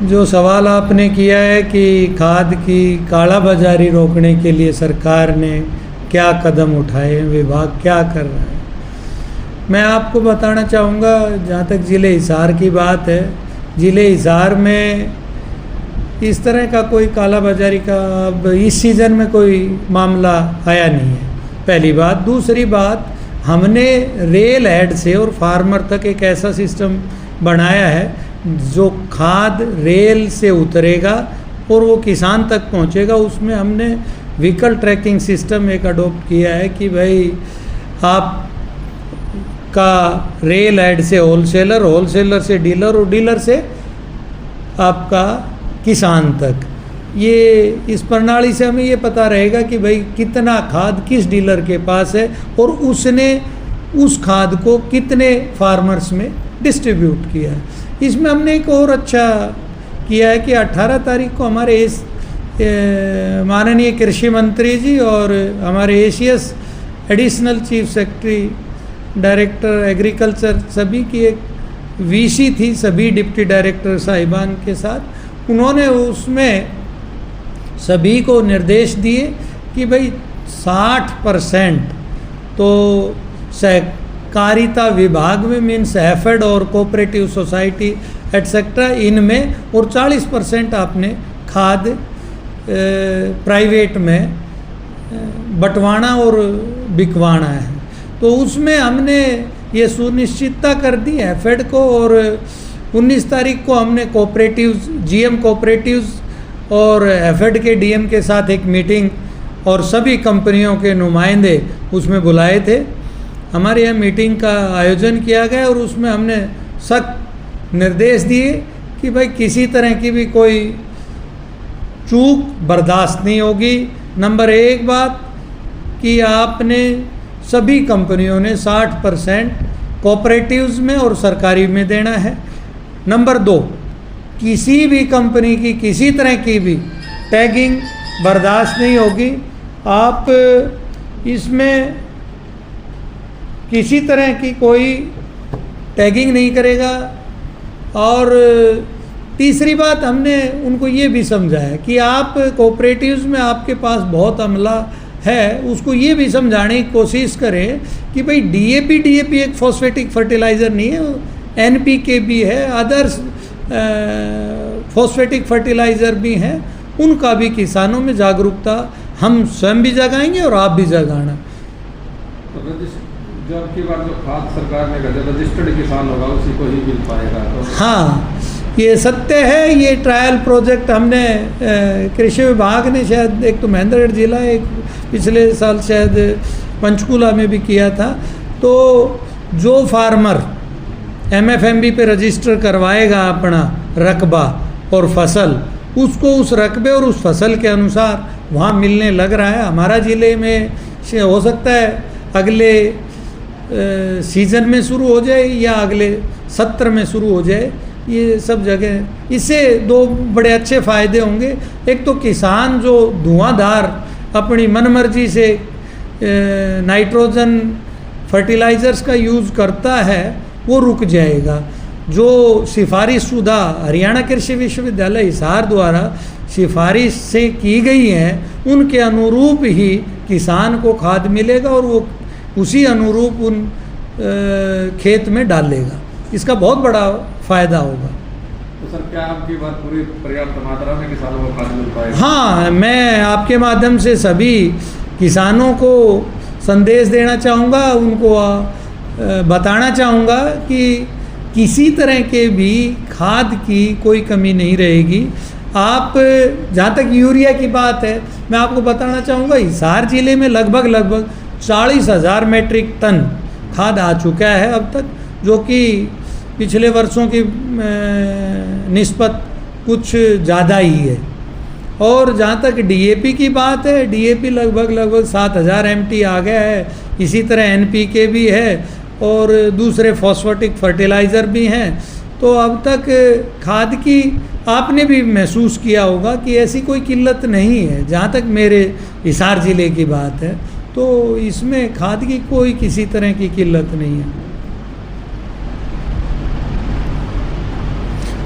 जो सवाल आपने किया है कि खाद की काला बाजारी रोकने के लिए सरकार ने क्या कदम उठाए, विभाग क्या कर रहा है, मैं आपको बताना चाहूँगा। जहाँ तक ज़िले हिसार की बात है, ज़िले हिसार में इस तरह का कोई काला बाजारी का अब इस सीज़न में कोई मामला आया नहीं है, पहली बात। दूसरी बात, हमने रेल हेड से और फार्मर तक एक ऐसा सिस्टम बनाया है जो खाद रेल से उतरेगा और वो किसान तक पहुंचेगा। उसमें हमने व्हीकल ट्रैकिंग सिस्टम एक अडोप्ट किया है कि भाई आप का रेल हेड से होलसेलर, होलसेलर से डीलर और डीलर से आपका किसान तक। ये इस प्रणाली से हमें ये पता रहेगा कि भाई कितना खाद किस डीलर के पास है और उसने उस खाद को कितने फार्मर्स में डिस्ट्रीब्यूट किया है। इसमें हमने एक और अच्छा किया है कि 18 तारीख को हमारे माननीय कृषि मंत्री जी और हमारे ACS additional chief secretary director agriculture सभी की एक वीसी थी, सभी डिप्टी डायरेक्टर साहिबान के साथ। उन्होंने उसमें सभी को निर्देश दिए कि भाई 60% तो सहकारिता विभाग में मीन्स हैफेड और कोऑपरेटिव सोसाइटी एटसेट्रा इनमें, और 40% आपने खाद प्राइवेट में बंटवाना और बिकवाना है। तो उसमें हमने ये सुनिश्चितता कर दी हैफेड को, और 19 तारीख को हमने कोऑपरेटिव्स, जीएम कोऑपरेटिव्स और हैफेड के डीएम के साथ एक मीटिंग और सभी कंपनियों के नुमाइंदे उसमें बुलाए थे। हमारे यहाँ मीटिंग का आयोजन किया गया और उसमें हमने सख्त निर्देश दिए कि भाई किसी तरह की भी कोई चूक बर्दाश्त नहीं होगी। नंबर 1 बात कि आपने सभी कंपनियों ने 60% कोऑपरेटिव्स में और सरकारी में देना है। नंबर 2, किसी भी कंपनी की किसी तरह की भी टैगिंग बर्दाश्त नहीं होगी। आप इसमें किसी तरह की कोई टैगिंग नहीं करेगा। और तीसरी बात, हमने उनको ये भी समझाया कि आप कोऑपरेटिव्स में आपके पास बहुत अमला है, उसको ये भी समझाने की कोशिश करें कि भाई डीएपी एक फॉस्फेटिक फर्टिलाइज़र नहीं है, एनपीके भी है, अदर्स फॉस्फेटिक फर्टिलाइज़र भी हैं, उनका भी किसानों में जागरूकता हम स्वयं भी जगाएंगे और आप भी जगाना। जो आपकी बात जो खाद सरकार ने कर रजिस्टर्ड किसान होगा उसी को ही मिल पाएगा। तो हाँ, ये सत्य है। ये ट्रायल प्रोजेक्ट हमने कृषि विभाग ने शायद एक तो महेंद्रगढ़ जिला, एक पिछले साल शायद पंचकुला में भी किया था। तो जो फार्मर एमएफएमबी पे रजिस्टर करवाएगा अपना रकबा और फसल, उसको उस रकबे और उस फसल के अनुसार वहाँ मिलने लग रहा है। हमारा ज़िले में हो सकता है अगले सीज़न में शुरू हो जाए या अगले सत्र में शुरू हो जाए, ये सब जगह। इससे 2 बड़े अच्छे फ़ायदे होंगे। एक तो किसान जो धुआंधार अपनी मनमर्जी से नाइट्रोजन फर्टिलाइज़र्स का यूज़ करता है वो रुक जाएगा। जो सिफारिश शुदा हरियाणा कृषि विश्वविद्यालय हिसार द्वारा सिफारिश से की गई हैं उनके अनुरूप ही किसान को खाद मिलेगा और वो उसी अनुरूप उन खेत में डालेगा। इसका बहुत बड़ा फ़ायदा होगा। तो सर, क्या आपकी बात पूरी पर्याप्त मात्रा में किसानों को खाद मिल पाएगा? हाँ, मैं आपके माध्यम से सभी किसानों को संदेश देना चाहूँगा, उनको बताना चाहूँगा कि किसी तरह के भी खाद की कोई कमी नहीं रहेगी। आप जहाँ तक यूरिया की बात है, मैं आपको बताना चाहूँगा हिसार ज़िले में लगभग 40,000 मेट्रिक टन खाद आ चुका है अब तक, जो कि पिछले वर्षों की निस्बत कुछ ज़्यादा ही है। और जहाँ तक डीएपी की बात है, डीएपी लगभग 7,000 MT आ गया है। इसी तरह एनपीके भी है और दूसरे फॉस्फेटिक फर्टिलाइज़र भी हैं। तो अब तक खाद की आपने भी महसूस किया होगा कि ऐसी कोई किल्लत नहीं है। जहाँ तक मेरे हिसार ज़िले की बात है तो इसमें खाद की कोई किसी तरह की किल्लत नहीं है।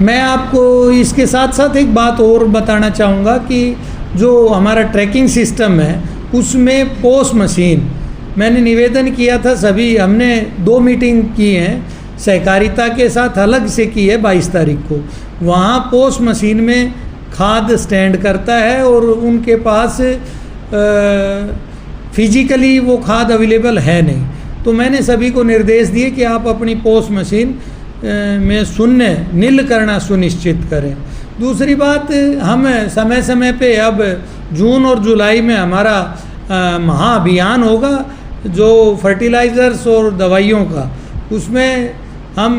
मैं आपको इसके साथ साथ एक बात और बताना चाहूँगा कि जो हमारा ट्रैकिंग सिस्टम है उसमें पोस मशीन मैंने निवेदन किया था सभी, हमने 2 मीटिंग की हैं सहकारिता के साथ, अलग से की है 22 तारीख को। वहाँ पोस मशीन में खाद स्टैंड करता है और उनके पास फिजिकली वो खाद अवेलेबल है नहीं, तो मैंने सभी को निर्देश दिए कि आप अपनी पोस मशीन में शून्य नील करना सुनिश्चित करें। दूसरी बात, हम समय समय पे अब जून और जुलाई में हमारा महाअभियान होगा जो फर्टिलाइज़र्स और दवाइयों का, उसमें हम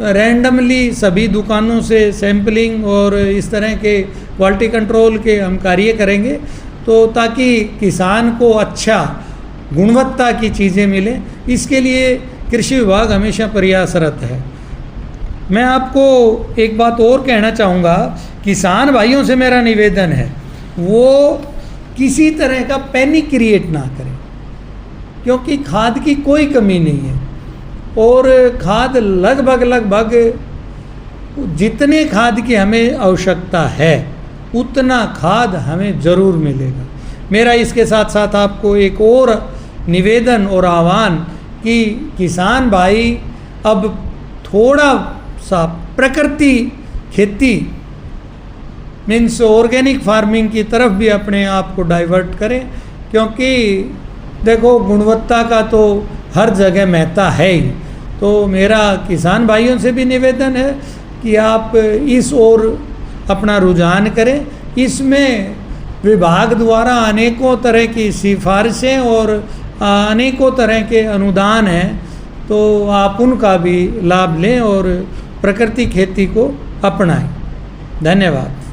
रैंडमली सभी दुकानों से सैम्पलिंग और इस तरह के क्वालिटी कंट्रोल के हम कार्य करेंगे, तो ताकि किसान को अच्छा गुणवत्ता की चीज़ें मिलें, इसके लिए कृषि विभाग हमेशा प्रयासरत है। मैं आपको एक बात और कहना चाहूँगा, किसान भाइयों से मेरा निवेदन है वो किसी तरह का पैनिक क्रिएट ना करें, क्योंकि खाद की कोई कमी नहीं है और खाद लगभग जितने खाद की हमें आवश्यकता है उतना खाद हमें ज़रूर मिलेगा। मेरा इसके साथ साथ आपको एक और निवेदन और आह्वान कि किसान भाई अब थोड़ा सा प्रकृति खेती मीन्स ऑर्गेनिक फार्मिंग की तरफ भी अपने आप को डाइवर्ट करें, क्योंकि देखो गुणवत्ता का तो हर जगह महत्ता है ही। तो मेरा किसान भाइयों से भी निवेदन है कि आप इस ओर अपना रुझान करें। इसमें विभाग द्वारा अनेकों तरह की सिफारिशें और अनेकों तरह के अनुदान हैं, तो आप उनका भी लाभ लें और प्रकृति खेती को अपनाएं। धन्यवाद।